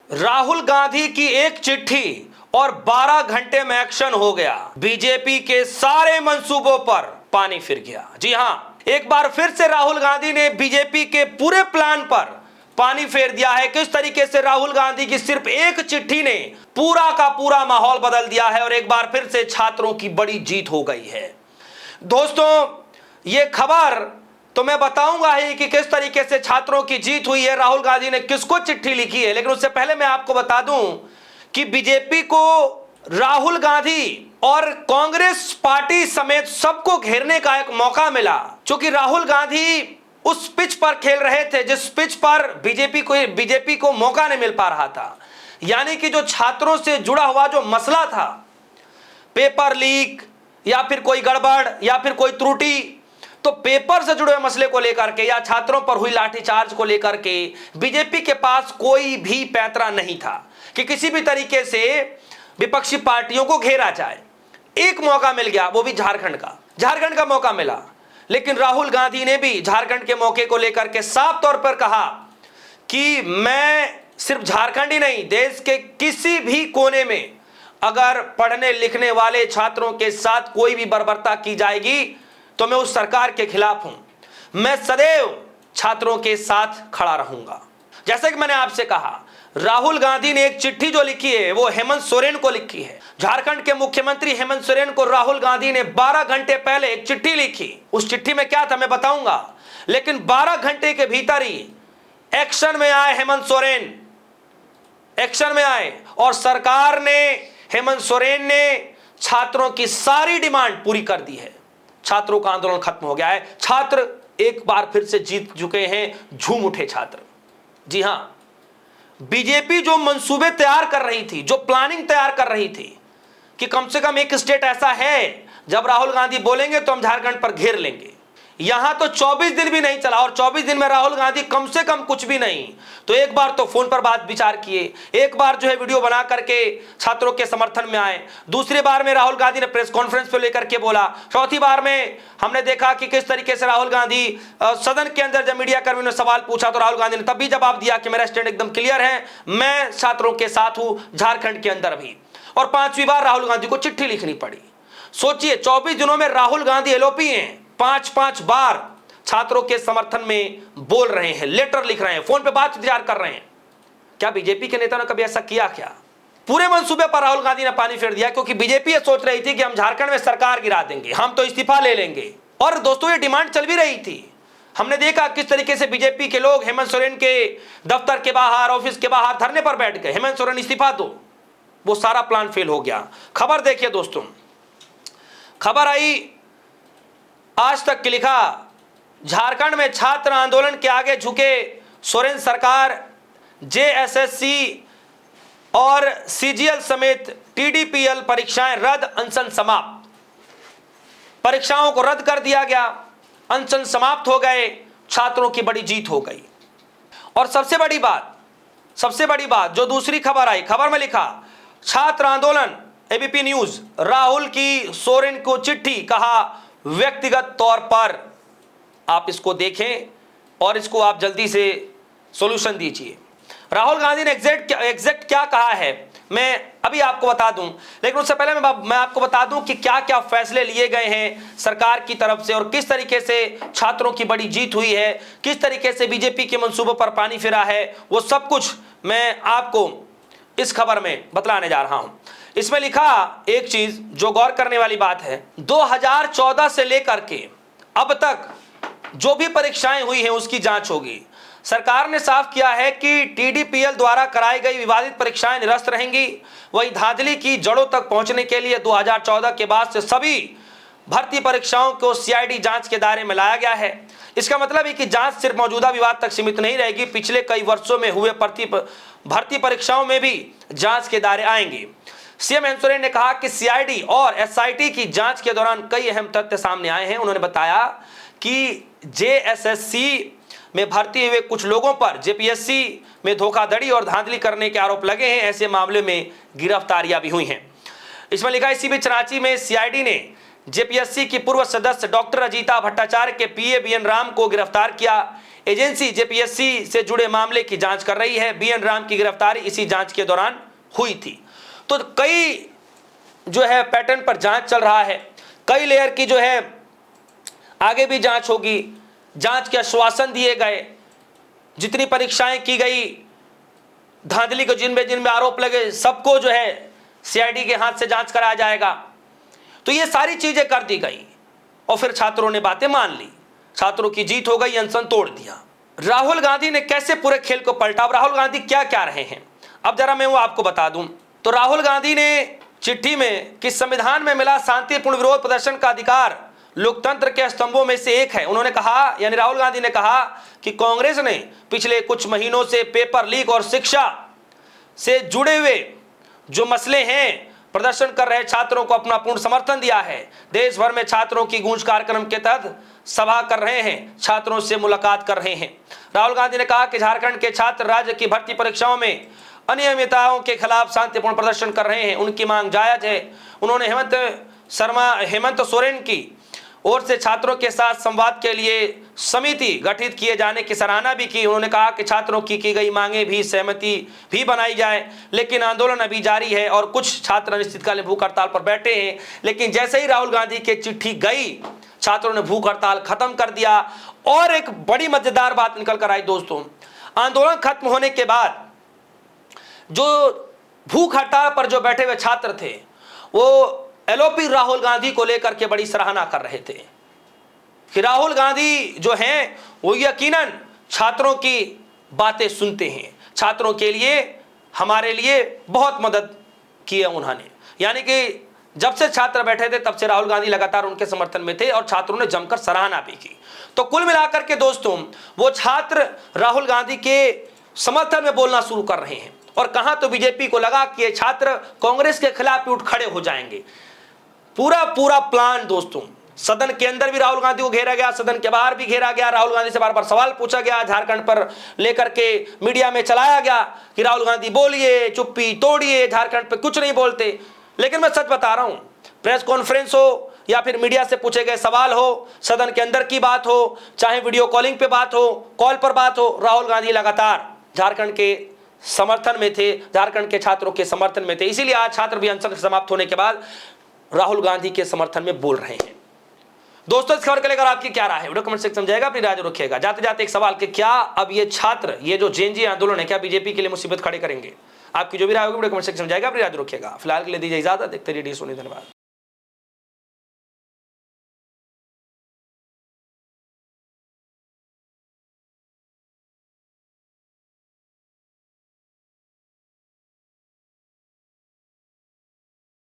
राहुल गांधी की एक चिट्ठी और 12 घंटे में एक्शन हो गया। बीजेपी के सारे मंसूबों पर पानी फिर गया। जी हां, एक बार फिर से राहुल गांधी ने बीजेपी के पूरे प्लान पर पानी फेर दिया है। किस तरीके से राहुल गांधी की सिर्फ एक चिट्ठी ने पूरा का पूरा माहौल बदल दिया है और एक बार फिर से छात्रों की बड़ी जीत हो गई है। दोस्तों, यह खबर तो मैं बताऊंगा ही कि किस तरीके से छात्रों की जीत हुई है, राहुल गांधी ने किसको चिट्ठी लिखी है। लेकिन उससे पहले मैं आपको बता दूं कि बीजेपी को राहुल गांधी और कांग्रेस पार्टी समेत सबको घेरने का एक मौका मिला, क्योंकि राहुल गांधी उस पिच पर खेल रहे थे जिस पिच पर बीजेपी को मौका नहीं मिल पा रहा था। यानी कि जो छात्रों से जुड़ा हुआ जो मसला था, पेपर लीक या फिर कोई गड़बड़ या फिर कोई त्रुटि, तो पेपर से जुड़े मसले को लेकर के या छात्रों पर हुई लाठीचार्ज को लेकर के बीजेपी के पास कोई भी पैंतरा नहीं था कि किसी भी तरीके से विपक्षी पार्टियों को घेरा जाए। एक मौका मिल गया, वो भी झारखंड का मौका मिला। लेकिन राहुल गांधी ने भी झारखंड के मौके को लेकर के साफ तौर पर कहा कि मैं सिर्फ झारखंड ही नहीं, देश के किसी भी कोने में अगर पढ़ने लिखने वाले छात्रों के साथ कोई भी बर्बरता की जाएगी तो मैं उस सरकार के खिलाफ हूं। मैं सदैव छात्रों के साथ खड़ा रहूंगा। जैसे कि मैंने आपसे कहा, राहुल गांधी ने एक चिट्ठी जो लिखी है वो हेमंत सोरेन को लिखी है। झारखंड के मुख्यमंत्री हेमंत सोरेन को राहुल गांधी ने 12 घंटे पहले एक चिट्ठी लिखी। उस चिट्ठी में क्या था मैं बताऊंगा, लेकिन 12 घंटे के भीतर ही एक्शन में आए हेमंत सोरेन, एक्शन में आए और सरकार ने, हेमंत सोरेन ने छात्रों की सारी डिमांड पूरी कर दी है। छात्रों का आंदोलन खत्म हो गया है। छात्र एक बार फिर से जीत चुके हैं, झूम उठे छात्र। जी हां, बीजेपी जो मंसूबे तैयार कर रही थी, जो प्लानिंग तैयार कर रही थी कि कम से कम एक स्टेट ऐसा है जब राहुल गांधी बोलेंगे तो हम झारखंड पर घेर लेंगे, यहां तो 24 दिन भी नहीं चला और 24 दिन में राहुल गांधी कम से कम कुछ भी नहीं तो एक बार तो फोन पर बात विचार किए, एक बार जो है वीडियो बना करके छात्रों के समर्थन में आए, दूसरी बार में राहुल गांधी ने प्रेस कॉन्फ्रेंस पे लेकर के बोला, चौथी बार में हमने देखा कि किस तरीके से राहुल गांधी सदन के अंदर जब मीडिया कर्मियों ने सवाल पूछा तो राहुल गांधी ने तब भी जवाब दिया कि मेरा स्टैंड एकदम क्लियर है, मैं छात्रों के साथ हूं झारखंड के अंदर भी। और 5वीं बार राहुल गांधी को चिट्ठी लिखनी पड़ी। सोचिए, 24 दिनों में राहुल गांधी एलओपी हैं, 5-5 बार छात्रों के समर्थन में बोल रहे हैं, लेटर लिख रहे हैं, फोन पे बात विचार कर रहे हैं। क्या बीजेपी के नेता ने कभी ऐसा किया क्या? पूरे मंसूबे पर राहुल गांधी ने पानी फेर दिया, क्योंकि बीजेपी ये सोच रही थी कि हम झारखंड में सरकार गिरा देंगे, हम तो इस्तीफा ले लेंगे। और दोस्तों, ये डिमांड चल भी रही थी। हमने देखा किस तरीके से बीजेपी के लोग हेमंत सोरेन के दफ्तर के बाहर, ऑफिस के बाहर धरने पर बैठ गए, हेमंत सोरेन इस्तीफा दो। वो सारा प्लान फेल हो गया। खबर देखिए दोस्तों, खबर आई आज तक की, लिखा झारखंड में छात्र आंदोलन के आगे झुके सोरेन सरकार, जेएसएससी और सीजीएल समेत टीडीपीएल परीक्षाएं रद्द, अनशन समाप्त। परीक्षाओं को रद्द कर दिया गया, अनशन समाप्त हो गए, छात्रों की बड़ी जीत हो गई। और सबसे बड़ी बात जो दूसरी खबर आई, खबर में लिखा छात्र आंदोलन, एबीपी न्यूज, राहुल की सोरेन को चिट्ठी, कहा व्यक्तिगत तौर पर आप इसको देखें और इसको आप जल्दी से सॉल्यूशन दीजिए। राहुल गांधी ने एग्जैक्ट क्या कहा है मैं अभी आपको बता दूं, लेकिन उससे पहले मैं आपको बता दूं कि क्या क्या फैसले लिए गए हैं सरकार की तरफ से और किस तरीके से छात्रों की बड़ी जीत हुई है, किस तरीके से बीजेपी के मंसूबों पर पानी फिरा है, वो सब कुछ मैं आपको इस खबर में बतलाने जा रहा हूं। इसमें लिखा एक चीज जो गौर करने वाली बात है, 2014 से लेकर के अब तक जो भी परीक्षाएं हुई हैं उसकी जांच होगी। सरकार ने साफ किया है कि टीडीपीएल द्वारा कराई गई विवादित परीक्षाएं निरस्त रहेंगी। वही धांधली की जड़ों तक पहुंचने के लिए 2014 के बाद से सभी भर्ती परीक्षाओं को सीआईडी जांच के दायरे में लाया गया है। इसका मतलब है कि जांच सिर्फ मौजूदा विवाद तक सीमित नहीं रहेगी, पिछले कई वर्षों में हुए भर्ती परीक्षाओं में भी जांच के दायरे आएंगे। सीएम हेमंत सोरेन ने कहा कि सीआईडी और एसआईटी की जांच के दौरान कई अहम तथ्य सामने आए हैं। उन्होंने बताया कि जेएसएससी में भर्ती हुए कुछ लोगों पर जेपीएससी में धोखाधड़ी और धांधली करने के आरोप लगे हैं। ऐसे मामले में गिरफ्तारियां भी हुई हैं। इसमें लिखा, इसी बीच रांची में सीआईडी ने जेपीएससी की पूर्व सदस्य डॉक्टर अजीता भट्टाचार्य के पीए बीएन राम को गिरफ्तार किया। एजेंसी जेपीएससी से जुड़े मामले की जांच कर रही है। बीएन राम की गिरफ्तारी इसी जांच के दौरान हुई थी। तो कई जो है पैटर्न पर जांच चल रहा है, कई लेयर की जो है आगे भी जांच होगी। जांच के आश्वासन दिए गए, जितनी परीक्षाएं की गई, धांधली को जिनमें आरोप लगे, सबको जो है सीआईडी के हाथ से जांच कराया जाएगा। तो ये सारी चीजें कर दी गई और फिर छात्रों ने बातें मान ली, छात्रों की जीत हो गई, अनशन तोड़ दिया। राहुल गांधी ने कैसे पूरे खेल को पलटा, अब राहुल गांधी क्या क्या रहे हैं, अब जरा मैं वो आपको बता दूं। तो राहुल गांधी ने चिट्ठी में कि संविधान में मिला शांतिपूर्ण विरोध प्रदर्शन का अधिकार लोकतंत्र के स्तंभों में से एक है। उन्होंने कहा, यानी राहुल गांधी ने कहा कि कांग्रेस ने पिछले कुछ महीनों से पेपर लीक और शिक्षा से जुड़े हुए जो मसले हैं, प्रदर्शन कर रहे छात्रों को अपना पूर्ण समर्थन दिया है। देश भर में छात्रों की गूंज कार्यक्रम के तहत सभा कर रहे हैं, छात्रों से मुलाकात कर रहे हैं। राहुल गांधी ने कहा कि झारखंड के छात्र राज्य की भर्ती परीक्षाओं में अनियमितताओं के खिलाफ शांतिपूर्ण प्रदर्शन कर रहे हैं, उनकी मांग जायज है। उन्होंने हेमंत सोरेन की ओर से छात्रों के साथ संवाद के लिए समिति गठित किए जाने की सराहना भी की। उन्होंने कहा कि छात्रों की गई मांगें भी सहमति भी बनाई जाए, लेकिन आंदोलन अभी जारी है और कुछ छात्र अनिश्चितकालीन भूख हड़ताल पर बैठे हैं। लेकिन जैसे ही राहुल गांधी की चिट्ठी गई, छात्रों ने भूख हड़ताल खत्म कर दिया। और एक बड़ी मजेदार बात निकल कर आई दोस्तों, आंदोलन खत्म होने के बाद जो भूख हड़ताल पर जो बैठे हुए छात्र थे, वो एलओपी राहुल गांधी को लेकर के बड़ी सराहना कर रहे थे कि राहुल गांधी जो हैं वो यकीनन छात्रों की बातें सुनते हैं, छात्रों के लिए, हमारे लिए बहुत मदद की है उन्होंने। यानी कि जब से छात्र बैठे थे तब से राहुल गांधी लगातार उनके समर्थन में थे और छात्रों ने जमकर सराहना भी की। तो कुल मिलाकर के दोस्तों, वो छात्र राहुल गांधी के समर्थन में बोलना शुरू कर रहे हैं और कहां तो बीजेपी को लगा कि ये छात्र कांग्रेस के खिलाफ उठ खड़े हो जाएंगे। पूरा प्लान दोस्तों, सदन के अंदर भी राहुल गांधी को घेरा गया, सदन के बाहर भी घेरा गया, राहुल गांधी से बार बार सवाल पूछा गया, झारखंड पर लेकर के मीडिया में चलाया गया कि राहुल गांधी बोलिए, चुप्पी तोड़िए, झारखंड पे कुछ नहीं बोलते। लेकिन मैं सच बता रहा हूं, प्रेस कॉन्फ्रेंस हो या फिर मीडिया से पूछे गए सवाल हो, सदन के अंदर की बात हो, चाहे वीडियो कॉलिंग पे बात हो, कॉल पर बात हो, राहुल गांधी लगातार झारखंड के समर्थन में थे, झारखंड के छात्रों के समर्थन में थे। इसीलिए आज छात्र भी अनशन समाप्त होने के बाद राहुल गांधी के समर्थन में बोल रहे हैं। दोस्तों, इस खबर को लेकर आपकी क्या राय है, वीडियो कमेंट सेक्शन में समझाएगा, अपनी राय रखिएगा। जाते जाते एक सवाल कि क्या अब ये छात्र, ये जो जेएनजी आंदोलन है, क्या बीजेपी के लिए मुसीबत खड़े करेंगे? आपकी जो भी राय होगी वीडियो कमेंट सेक्शन में समझाएगा, अपनी राय रखिएगा। फिलहाल के लिए दीजिए इजाजत, देखते रहिए डी सोनी, धन्यवाद।